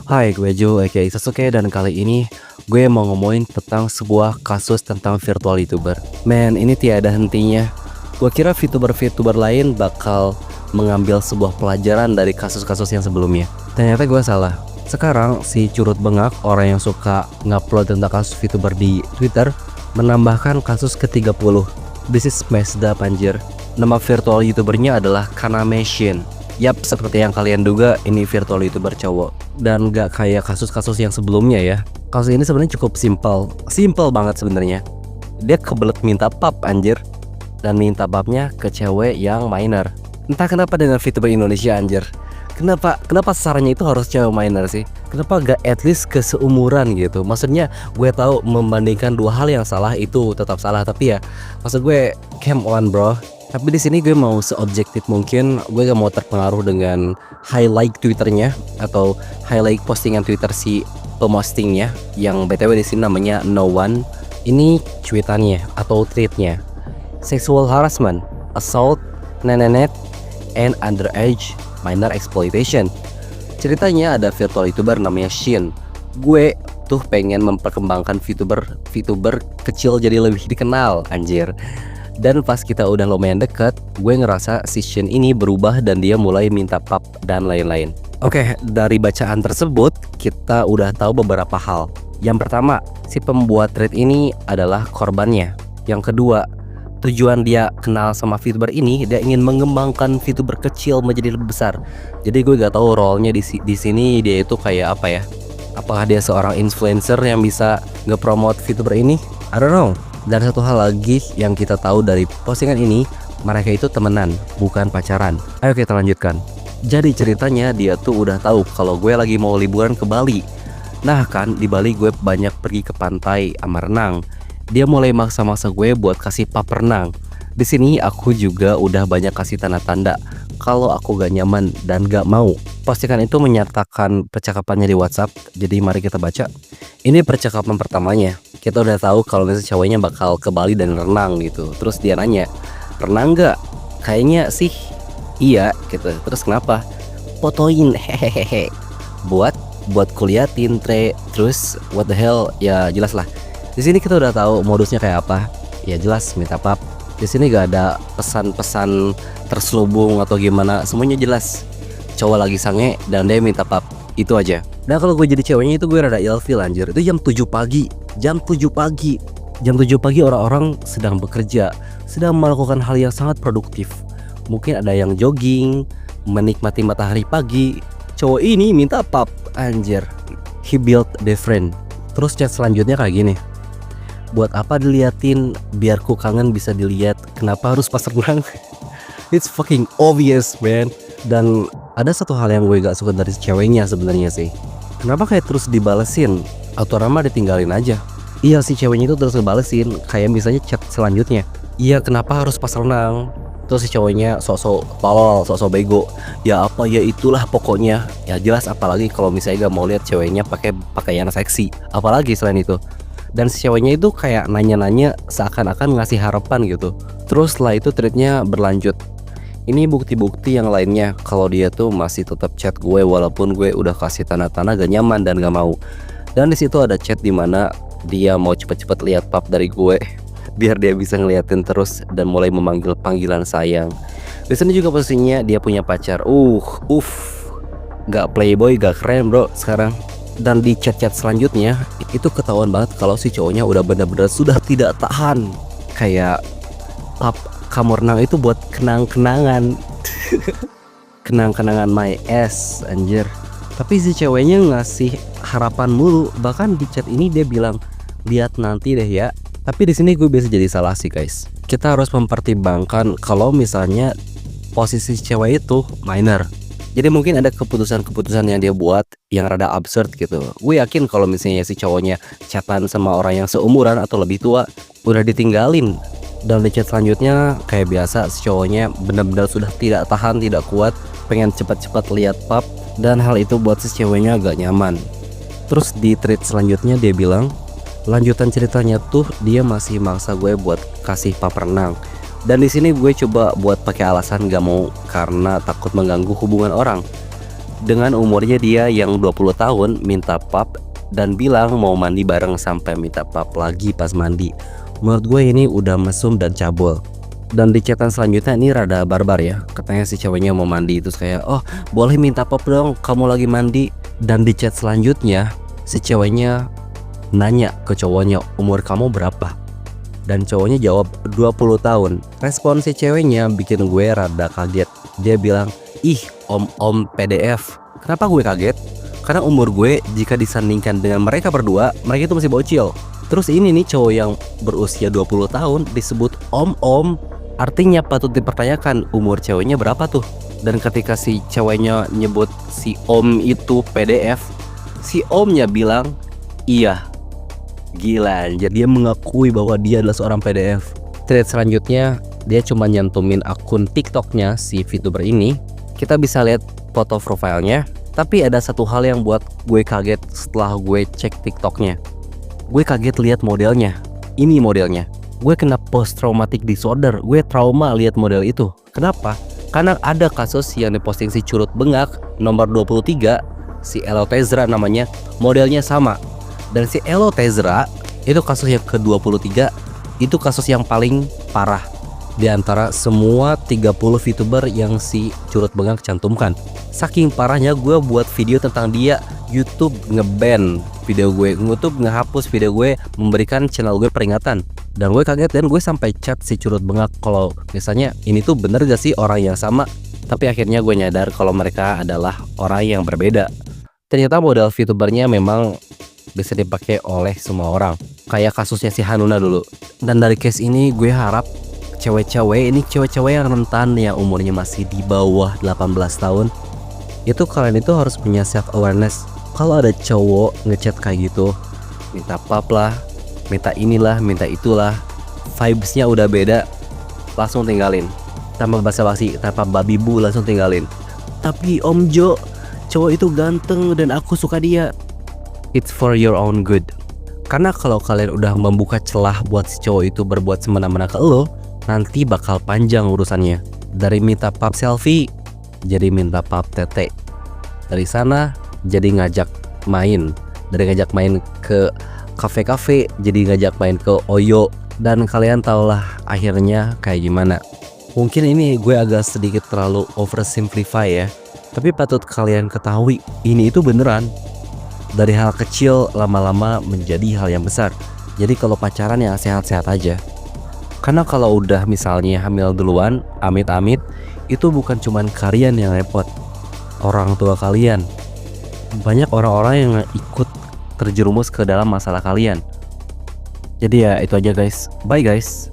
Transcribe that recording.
Hai, gue Jo aka Sasuke dan kali ini gue mau ngomongin tentang sebuah kasus tentang virtual YouTuber. Man, ini tiada hentinya. Gue kira VTuber-VTuber lain bakal mengambil sebuah pelajaran dari kasus-kasus yang sebelumnya. Ternyata gue salah. Sekarang si curut bengak, orang yang suka ngupload tentang kasus VTuber di Twitter, menambahkan kasus ke-30. This is messed up anjir. Nama virtual YouTubernya adalah Kanameshin. Yap, seperti yang kalian duga, ini virtual YouTuber cowok. Dan gak kayak kasus-kasus yang sebelumnya ya. Kasus ini sebenarnya cukup simple banget sebenarnya. Dia kebelet minta pap anjir. Dan minta papnya ke cewek yang minor. Entah kenapa dengan VTuber Indonesia anjir. Kenapa sarannya itu harus cewek minor sih? Kenapa gak at least ke seumuran gitu? Maksudnya gue tahu membandingkan dua hal yang salah itu tetap salah, tapi ya maksud gue come on bro. Tapi di sini gue mau seobjektif mungkin. Gue gak mau terpengaruh dengan highlight Twitternya atau highlight postingan Twitter si pepostingnya, yang btw di sini namanya No One. Ini cuitannya atau tweetnya: sexual harassment, assault, nenenet, and underage minor exploitation. Ceritanya ada virtual YouTuber namanya Shin. Gue tuh pengen memperkembangkan VTuber kecil jadi lebih dikenal anjir. Dan pas kita udah lumayan deket, gue ngerasa si Shin ini berubah dan dia mulai minta pap dan lain-lain. Oke, dari bacaan tersebut kita udah tahu beberapa hal. Yang pertama, si pembuat thread ini adalah korbannya. Yang kedua, tujuan dia kenal sama VTuber ini, dia ingin mengembangkan VTuber kecil menjadi lebih besar. Jadi gue gak tahu role-nya di sini dia itu kayak apa ya. Apakah dia seorang influencer yang bisa nge-promote VTuber ini? I don't know. Dan satu hal lagi yang kita tahu dari postingan ini, mereka itu temenan, bukan pacaran. Ayo kita lanjutkan. Jadi ceritanya dia tuh udah tahu kalau gue lagi mau liburan ke Bali. Nah kan di Bali gue banyak pergi ke pantai sama renang. Dia mulai maksa-maksa gue buat kasih pap renang. Di sini aku juga udah banyak kasih tanda-tanda kalau aku gak nyaman dan gak mau. Postingan itu menyatakan percakapannya di WhatsApp. Jadi mari kita baca. Ini percakapan pertamanya. Kita udah tahu kalau misalnya ceweknya bakal ke Bali dan renang gitu. Terus dia nanya, renang gak? Kayaknya sih iya gitu. Terus kenapa? Fotoin hehehe. Buat kuliatin terus what the hell, ya jelas lah. Di sini kita udah tahu modusnya kayak apa. Ya jelas minta pap. Di sini gak ada pesan-pesan terselubung atau gimana. Semuanya jelas. Cowok lagi sange dan dia minta pap. Itu aja. Nah kalau gue jadi ceweknya itu gue rada ilfil anjir. Itu jam 7 pagi. Jam 7 pagi orang-orang sedang bekerja, sedang melakukan hal yang sangat produktif. Mungkin ada yang jogging, menikmati matahari pagi. Cowok ini minta pap anjir. He built different. Terus chat selanjutnya kayak gini: buat apa diliatin, biar ku kangen bisa dilihat, kenapa harus pas renang? It's fucking obvious man. Dan ada satu hal yang gue gak suka dari ceweknya sebenarnya sih. Kenapa kayak terus dibalesin atau ramah ditinggalin aja? Iya, si ceweknya itu terus ngebalesin. Kayak misalnya chat selanjutnya, iya kenapa harus pas renang? Terus si cowoknya sok-sok tolol, sok-sok bego. Ya apa ya itulah pokoknya. Ya jelas, apalagi kalau misalnya gak mau lihat ceweknya pakai pakaian seksi. Apalagi selain itu. Dan si ceweknya itu kayak nanya-nanya seakan-akan ngasih harapan gitu. Terus setelah itu threadnya berlanjut. Ini bukti-bukti yang lainnya kalau dia tuh masih tetap chat gue walaupun gue udah kasih tanda-tanda gak nyaman dan gak mau. Dan di situ ada chat dimana dia mau cepet-cepet lihat pap dari gue biar dia bisa ngeliatin terus dan mulai memanggil panggilan sayang. Di sini juga posisinya dia punya pacar. Gak playboy, gak keren bro sekarang. Dan di chat-chat selanjutnya itu ketahuan banget kalau si cowoknya udah benar-benar sudah tidak tahan. Kayak pap kamu renang itu buat kenang-kenangan. Kenang-kenangan my ass anjir. Tapi si ceweknya ngasih harapan mulu. Bahkan di chat ini dia bilang, lihat nanti deh ya. Tapi di sini gue bisa jadi salah sih guys. Kita harus mempertimbangkan kalau misalnya posisi cewek itu minor. Jadi mungkin ada keputusan-keputusan yang dia buat yang rada absurd gitu. Gue yakin kalau misalnya si cowoknya chatan sama orang yang seumuran atau lebih tua, udah ditinggalin. Dan di chat selanjutnya kayak biasa si cowoknya benar-benar sudah tidak tahan, tidak kuat, pengen cepat-cepat lihat pap. Dan hal itu buat si ceweknya agak nyaman. Terus di thread selanjutnya dia bilang, lanjutan ceritanya tuh dia masih maksa gue buat kasih pap renang. Dan di sini gue coba buat pakai alasan gak mau karena takut mengganggu hubungan orang. dengan umurnya dia yang 20 tahun minta pap dan bilang mau mandi bareng sampai minta pap lagi pas mandi. Menurut gue ini udah mesum dan cabul. Dan di chatan selanjutnya ini rada barbar ya. Katanya si ceweknya mau mandi, terus kayak, oh boleh minta pap dong kamu lagi mandi. Dan di chat selanjutnya si ceweknya nanya ke cowoknya, umur kamu berapa? Dan cowoknya jawab 20 tahun. Respon si ceweknya bikin gue rada kaget. Dia bilang, ih om-om PDF. Kenapa gue kaget? Karena umur gue jika disandingkan dengan mereka berdua, mereka itu masih bocil. Terus ini nih cowok yang berusia 20 tahun disebut om-om. Artinya patut dipertanyakan umur ceweknya berapa tuh. Dan ketika si ceweknya nyebut si om itu PDF, si omnya bilang, iya. Gila, jadi dia mengakui bahwa dia adalah seorang PDF. Thread selanjutnya, dia cuma nyantumin akun TikToknya si VTuber ini. Kita bisa lihat foto profilnya. Tapi ada satu hal yang buat gue kaget setelah gue cek TikToknya. Gue kaget lihat modelnya. Ini modelnya. Gue kena post traumatic disorder. Gue trauma lihat model itu. Kenapa? Karena ada kasus yang diposting si curut bengak nomor 23, si Elo Tezra namanya, modelnya sama. Dan si Elo Tezra itu kasus yang ke-23, itu kasus yang paling parah di antara semua 30 VTuber yang si curut bengak cantumkan. Saking parahnya gue buat video tentang dia, YouTube nge-ban video gue, YouTube ngehapus video gue, memberikan channel gue peringatan. Dan gue kaget dan gue sampai chat si curut bengak kalau misalnya ini tuh bener gak sih orang yang sama. Tapi akhirnya gue nyadar kalau mereka adalah orang yang berbeda. Ternyata model VTubernya memang bisa dipakai oleh semua orang, kayak kasusnya si Hanuna dulu. Dan dari case ini gue harap cewek-cewek yang rentan, yang umurnya masih di bawah 18 tahun, itu kalian itu harus punya self awareness. Kalau ada cowok ngechat kayak gitu, minta pap lah, minta inilah, minta itulah, vibesnya udah beda, langsung tinggalin. Tanpa basa-basi, tanpa babi bu, langsung tinggalin. Tapi Om Jo, cowok itu ganteng dan aku suka dia. It's for your own good. Karena kalau kalian udah membuka celah buat si cowok itu berbuat semena-mena ke lo, nanti bakal panjang urusannya. Dari minta pap selfie, jadi minta pap tete. Dari sana, jadi ngajak main. Dari ngajak main ke kafe-kafe, jadi ngajak main ke Oyo. Dan kalian tahulah akhirnya kayak gimana. Mungkin ini gue agak sedikit terlalu oversimplify ya. Tapi patut kalian ketahui, ini itu beneran. Dari hal kecil lama-lama menjadi hal yang besar. Jadi kalau pacaran ya sehat-sehat aja. Karena kalau udah misalnya hamil duluan, amit-amit, itu bukan cuman kalian yang repot, orang tua kalian. Banyak orang-orang yang ikut terjerumus ke dalam masalah kalian. Jadi ya itu aja guys. Bye guys.